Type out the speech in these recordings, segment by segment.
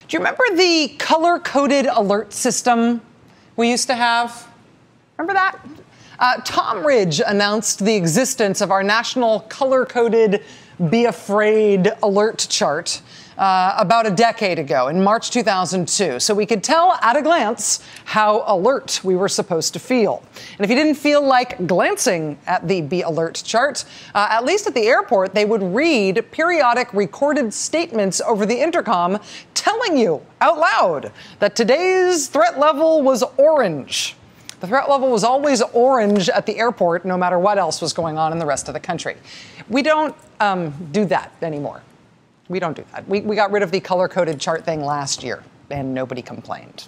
Do you remember the color-coded alert system we used to have? Remember that? Tom Ridge announced the existence of our national color-coded Be Afraid alert chart about a decade ago, in March 2002. So we could tell at a glance how alert we were supposed to feel. And if you didn't feel like glancing at the Be Alert chart, at least at the airport, they would read periodic recorded statements over the intercom telling you out loud that today's threat level was orange. The threat level was always orange at the airport, no matter what else was going on in the rest of the country. We don't do that anymore. We don't do that. We got rid of the color-coded chart thing last year, and nobody complained.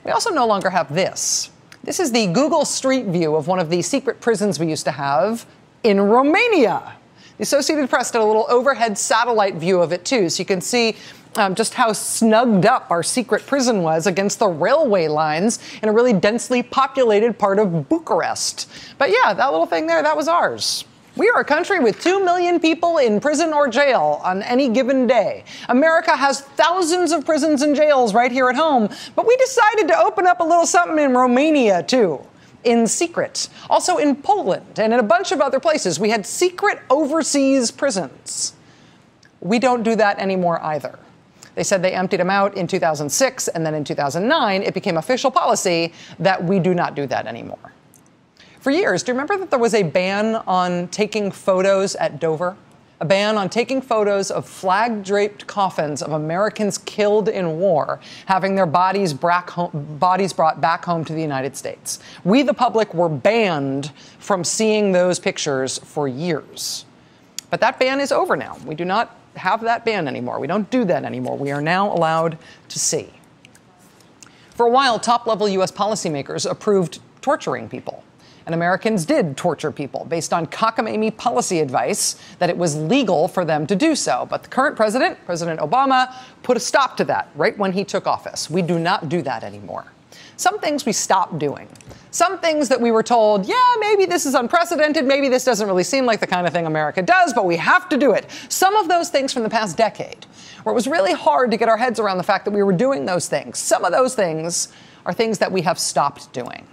We also no longer have this. This is the Google Street View of one of the secret prisons we used to have in Romania. The Associated Press did a little overhead satellite view of it, too, so you can see just how snugged up our secret prison was against the railway lines in a really densely populated part of Bucharest. But yeah, that little thing there, that was ours. We are a country with 2 million people in prison or jail on any given day. America has thousands of prisons and jails right here at home, but we decided to open up a little something in Romania, too, in secret. Also in Poland and in a bunch of other places, we had secret overseas prisons. We don't do that anymore either. They said they emptied them out in 2006, and then in 2009, it became official policy that we do not do that anymore. For years, do you remember that there was a ban on taking photos at Dover? A ban on taking photos of flag-draped coffins of Americans killed in war, having their bodies brought back home to the United States. We, the public, were banned from seeing those pictures for years. But that ban is over now. We do not have that ban anymore. We don't do that anymore. We are now allowed to see. For a while, top-level U.S. policymakers approved torturing people. And Americans did torture people based on cockamamie policy advice that it was legal for them to do so. But the current president, President Obama, put a stop to that right when he took office. We do not do that anymore. Some things we stopped doing. Some things that we were told, yeah, maybe this is unprecedented, maybe this doesn't really seem like the kind of thing America does, but we have to do it. Some of those things from the past decade, where it was really hard to get our heads around the fact that we were doing those things. Some of those things are things that we have stopped doing.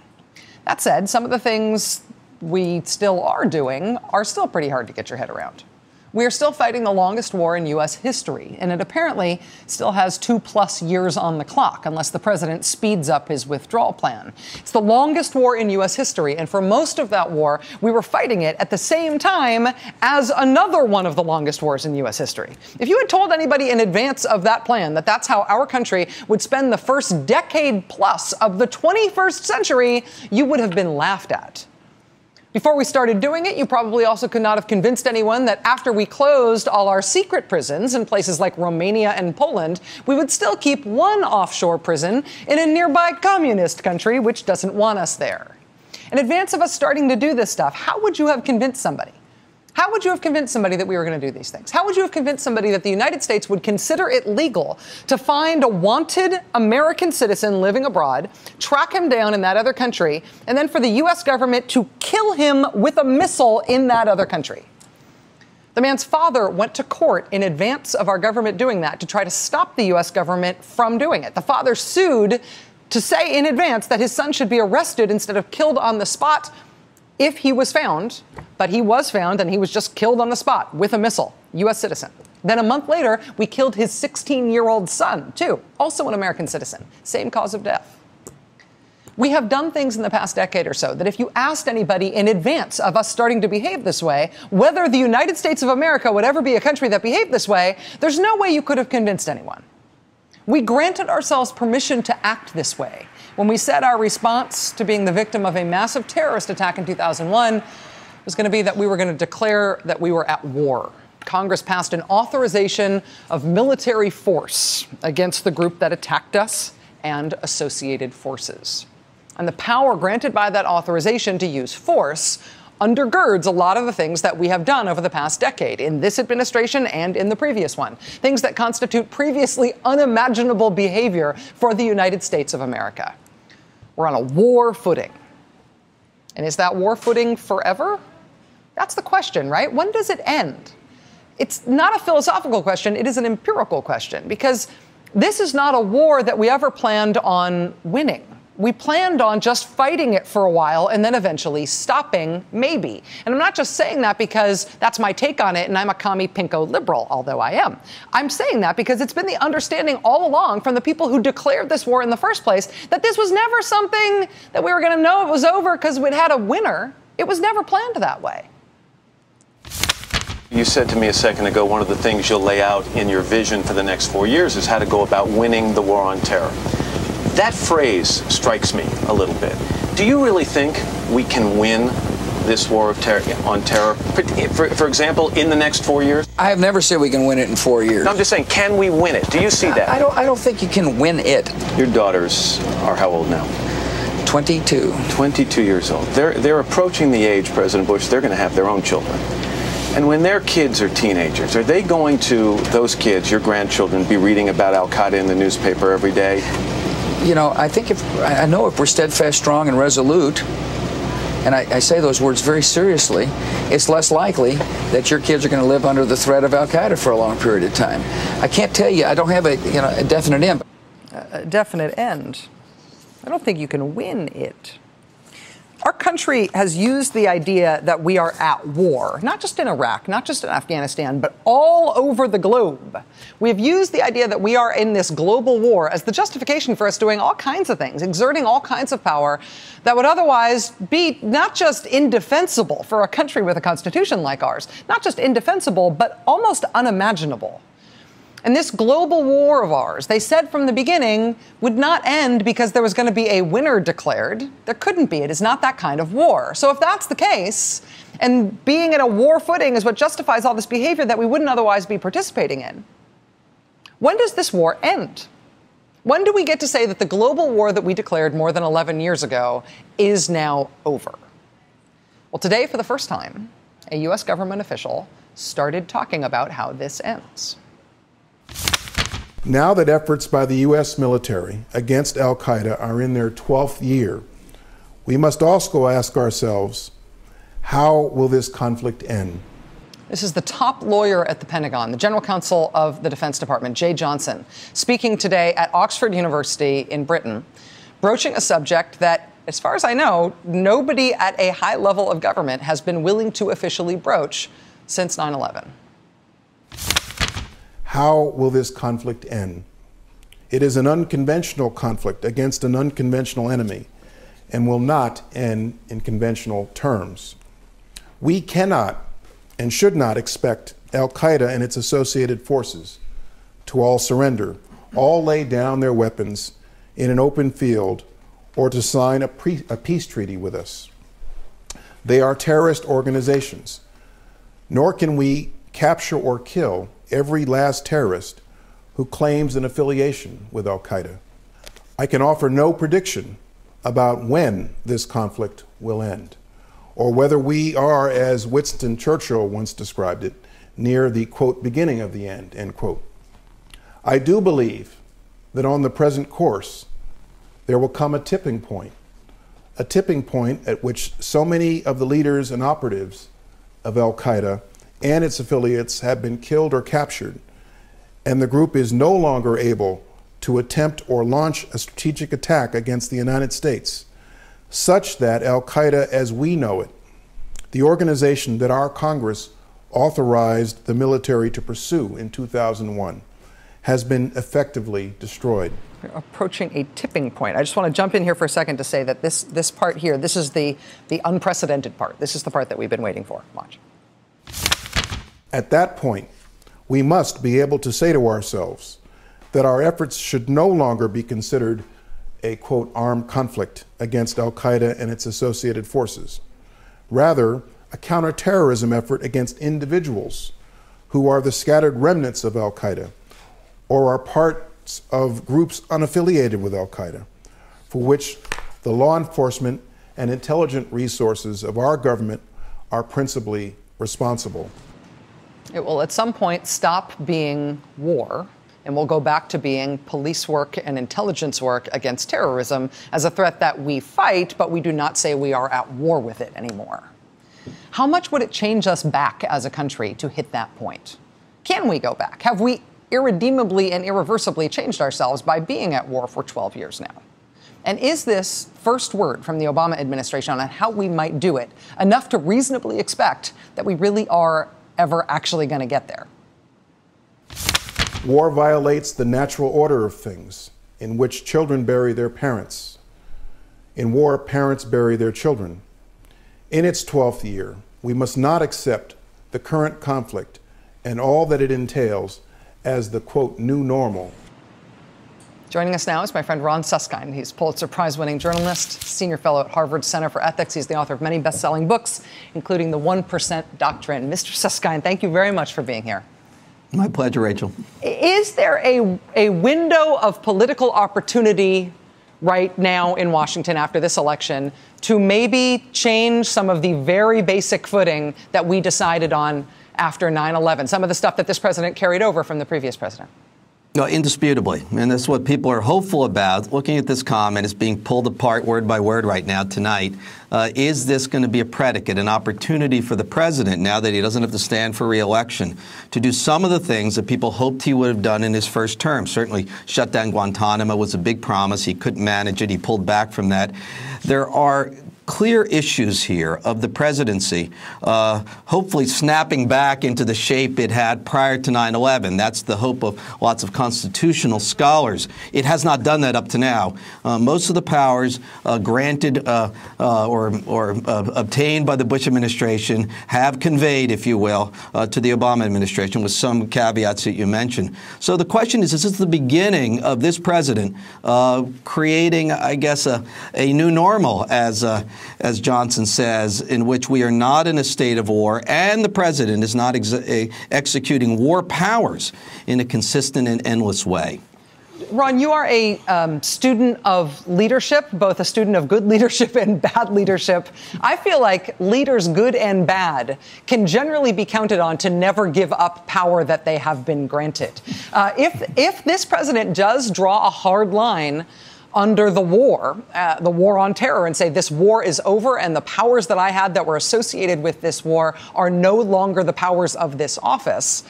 That said, some of the things we still are doing are still pretty hard to get your head around. We are still fighting the longest war in U.S. history, and it apparently still has 2+ years on the clock, unless the president speeds up his withdrawal plan. It's the longest war in U.S. history, and for most of that war, we were fighting it at the same time as another one of the longest wars in U.S. history. If you had told anybody in advance of that plan that that's how our country would spend the first decade plus of the 21st century, you would have been laughed at. Before we started doing it, you probably also could not have convinced anyone that after we closed all our secret prisons in places like Romania and Poland, we would still keep one offshore prison in a nearby communist country which doesn't want us there. In advance of us starting to do this stuff, how would you have convinced somebody? How would you have convinced somebody that we were going to do these things? How would you have convinced somebody that the United States would consider it legal to find a wanted American citizen living abroad, track him down in that other country, and then for the U.S. government to kill him with a missile in that other country? The man's father went to court in advance of our government doing that to try to stop the U.S. government from doing it. The father sued to say in advance that his son should be arrested instead of killed on the spot if he was found, but he was found and he was just killed on the spot with a missile, U.S. citizen. Then a month later, we killed his 16-year-old son, too, also an American citizen, same cause of death. We have done things in the past decade or so that if you asked anybody in advance of us starting to behave this way, whether the United States of America would ever be a country that behaved this way, there's no way you could have convinced anyone. We granted ourselves permission to act this way when we said our response to being the victim of a massive terrorist attack in 2001 was going to be that we were going to declare that we were at war. Congress passed an authorization of military force against the group that attacked us and associated forces. And the power granted by that authorization to use force undergirds a lot of the things that we have done over the past decade in this administration and in the previous one. Things that constitute previously unimaginable behavior for the United States of America. We're on a war footing. And is that war footing forever? That's the question, right? When does it end? It's not a philosophical question. It is an empirical question because This is not a war that we ever planned on winning. We planned on just fighting it for a while and then eventually stopping, maybe. And I'm not just saying that because that's my take on it and I'm a commie pinko liberal, although I am. I'm saying that because it's been the understanding all along from the people who declared this war in the first place that this was never something that we were going to know it was over because we'd had a winner. It was never planned that way. You said to me a second ago, one of the things you'll lay out in your vision for the next 4 years is how to go about winning the war on terror. That phrase strikes me a little bit. Do you really think we can win this war on terror, for example, in the next 4 years? I have never said we can win it in 4 years. No, I'm just saying, can we win it? Do you see that? I don't think you can win it. Your daughters are how old now? 22. 22 years old. They're approaching the age, President Bush, they're going to have their own children. And when their kids are teenagers, are they going to, those kids, your grandchildren, be reading about al-Qaeda in the newspaper every day? You know, I think if we're steadfast, strong, and resolute, and I say those words very seriously, it's less likely that your kids are going to live under the threat of al-Qaeda for a long period of time. I can't tell you, I don't have a definite end. A definite end. I don't think you can win it. Our country has used the idea that we are at war, not just in Iraq, not just in Afghanistan, but all over the globe. We have used the idea that we are in this global war as the justification for us doing all kinds of things, exerting all kinds of power that would otherwise be not just indefensible for a country with a constitution like ours, not just indefensible, but almost unimaginable. And this global war of ours, they said from the beginning, would not end because there was going to be a winner declared. There couldn't be. It is not that kind of war. So if that's the case, and being in a war footing is what justifies all this behavior that we wouldn't otherwise be participating in, when does this war end? When do we get to say that the global war that we declared more than 11 years ago is now over? Well, today, for the first time, a U.S. government official started talking about how this ends. Now that efforts by the U.S. military against al-Qaeda are in their 12th year, we must also ask ourselves, how will this conflict end? This is the top lawyer at the Pentagon, the general counsel of the Defense Department, Jay Johnson, speaking today at Oxford University in Britain, broaching a subject that, as far as I know, nobody at a high level of government has been willing to officially broach since 9/11. How will this conflict end? It is an unconventional conflict against an unconventional enemy and will not end in conventional terms. We cannot and should not expect al-Qaeda and its associated forces to all surrender, all lay down their weapons in an open field, or to sign a peace treaty with us. They are terrorist organizations, nor can we capture or kill every last terrorist who claims an affiliation with al-Qaeda. I can offer no prediction about when this conflict will end, or whether we are, as Winston Churchill once described it, near the, quote, beginning of the end, end quote. I do believe that on the present course, there will come a tipping point at which so many of the leaders and operatives of al-Qaeda and its affiliates have been killed or captured, and the group is no longer able to attempt or launch a strategic attack against the United States, such that al-Qaeda as we know it, the organization that our Congress authorized the military to pursue in 2001, has been effectively destroyed. We're approaching a tipping point. I just want to jump in here for a second to say that this part here, this is the unprecedented part. This is the part that we've been waiting for. Watch. At that point, we must be able to say to ourselves that our efforts should no longer be considered a, quote, armed conflict against al-Qaeda and its associated forces. Rather, a counterterrorism effort against individuals who are the scattered remnants of al-Qaeda or are parts of groups unaffiliated with al-Qaeda, for which the law enforcement and intelligence resources of our government are principally responsible. It will at some point stop being war, and we'll go back to being police work and intelligence work against terrorism as a threat that we fight, but we do not say we are at war with it anymore. How much would it change us back as a country to hit that point? Can we go back? Have we irredeemably and irreversibly changed ourselves by being at war for 12 years now. And is this first word from the Obama administration on how we might do it enough to reasonably expect that we really are ever actually going to get there? War violates the natural order of things, in which children bury their parents. In war, parents bury their children. In its 12th year, we must not accept the current conflict and all that it entails as the, quote, new normal. Joining us now is my friend Ron Suskind. He's Pulitzer Prize-winning journalist, senior fellow at Harvard Center for Ethics. He's the author of many best-selling books, including The 1% Doctrine. Mr. Suskind, thank you very much for being here. My pleasure, Rachel. Is there a window of political opportunity right now in Washington after this election to maybe change some of the very basic footing that we decided on after 9/11, some of the stuff that this president carried over from the previous president? No, indisputably. And that's what people are hopeful about. Looking at this comment, it's being pulled apart word by word right now tonight. Is this going to be a predicate, an opportunity for the president, now that he doesn't have to stand for re-election, to do some of the things that people hoped he would have done in his first term? Certainly shut down Guantanamo was a big promise. He couldn't manage it. He pulled back from that. There are clear issues here of the presidency, hopefully snapping back into the shape it had prior to 9/11. That's the hope of lots of constitutional scholars. It has not done that up to now. Most of the powers granted or obtained by the Bush administration have conveyed, if you will, to the Obama administration, with some caveats that you mentioned. So the question is this the beginning of this president creating, I guess, a new normal, as Johnson says, in which we are not in a state of war and the president is not executing war powers in a consistent and endless way? Ron, you are a student of leadership, both a student of good leadership and bad leadership. I feel like leaders, good and bad, can generally be counted on to never give up power that they have been granted. If this president does draw a hard line under the war on terror, and say this war is over and the powers that I had that were associated with this war are no longer the powers of this office.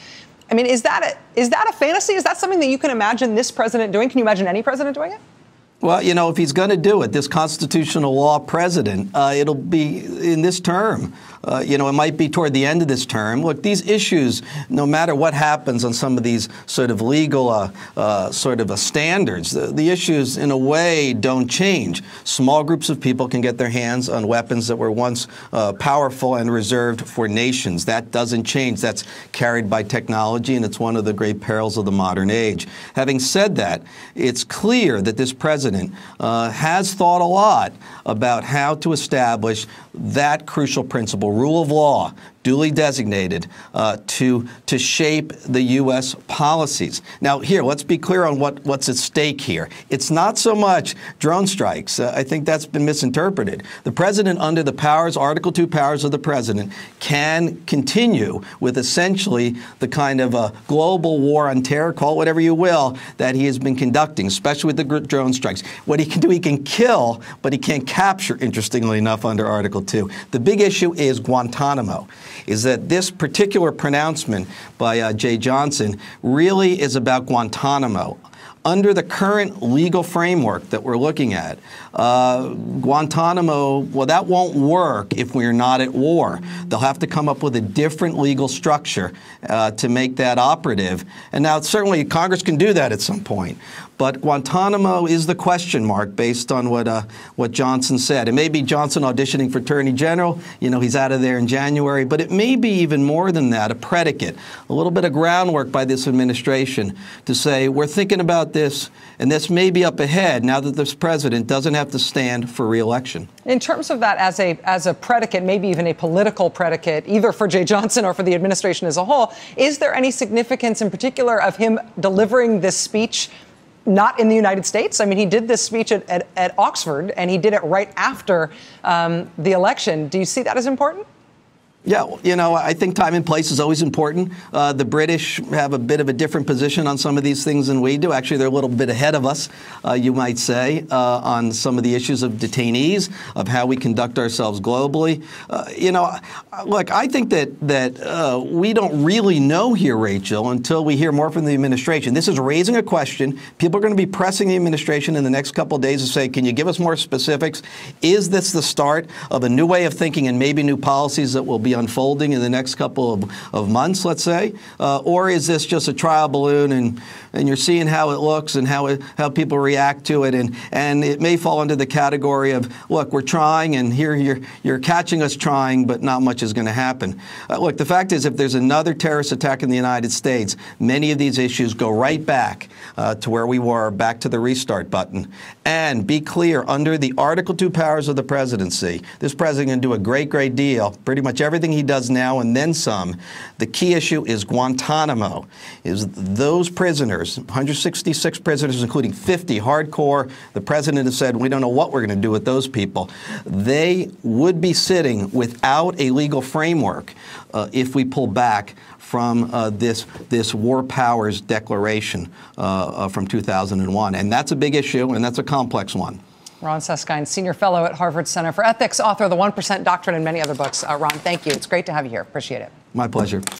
I mean, is that a fantasy? Is that something that you can imagine this president doing? Can you imagine any president doing it? Well, you know, if he's going to do it, this constitutional law president, it'll be in this term. It might be toward the end of this term. Look, these issues, no matter what happens on some of these sort of legal standards, the issues in a way don't change. Small groups of people can get their hands on weapons that were once powerful and reserved for nations. That doesn't change. That's carried by technology, and it's one of the great perils of the modern age. Having said that, it's clear that this president has thought a lot about how to establish that crucial principle, rule of law, duly designated, to shape the U.S. policies. Now, here, let's be clear on what's at stake here. It's not so much drone strikes. I think that's been misinterpreted. The president, under the powers, Article 2 powers of the president, can continue with essentially the kind of a global war on terror, call it whatever you will, that he has been conducting, especially with the drone strikes. What he can do, he can kill, but he can't capture, interestingly enough, under Article 2. The big issue is Guantanamo. Is that this particular pronouncement by Jay Johnson really is about Guantanamo. Under the current legal framework that we're looking at, Guantanamo, well, that won't work if we're not at war. They'll have to come up with a different legal structure to make that operative. And now, certainly, Congress can do that at some point. But Guantanamo is the question mark based on what Johnson said. It may be Johnson auditioning for Attorney General. You know, he's out of there in January. But it may be even more than that, a predicate, a little bit of groundwork by this administration to say, we're thinking about this, and this may be up ahead now that this president doesn't have to stand for re-election. In terms of that as a predicate, maybe even a political predicate, either for Jay Johnson or for the administration as a whole, is there any significance in particular of him delivering this speech not in the United States? I mean, he did this speech at Oxford, and he did it right after the election. Do you see that as important? Yeah, you know, I think time and place is always important. The British have a bit of a different position on some of these things than we do. Actually, they're a little bit ahead of us, you might say, on some of the issues of detainees, of how we conduct ourselves globally. You know, look, I think that we don't really know here, Rachel, until we hear more from the administration. This is raising a question. People are going to be pressing the administration in the next couple of days to say, can you give us more specifics? Is this the start of a new way of thinking and maybe new policies that will be unfolding in the next couple of months, let's say? Or is this just a trial balloon and you're seeing how it looks and how people react to it, and it may fall into the category of, look, we're trying and here you're catching us trying, but not much is going to happen. Look, the fact is, if there's another terrorist attack in the United States, many of these issues go right back to where we were, back to the restart button. And be clear, under the Article 2 powers of the presidency, this president can do a great deal, pretty much everything he does now and then some. The key issue is Guantanamo, is those prisoners, 166 prisoners, including 50 hardcore. The president has said, we don't know what we're going to do with those people. They would be sitting without a legal framework if we pull back from this war powers declaration from 2001. And that's a big issue, and that's a complex one. Ron Suskind, Senior Fellow at Harvard Center for Ethics, author of The 1% Doctrine and many other books. Ron, thank you. It's great to have you here. Appreciate it. My pleasure.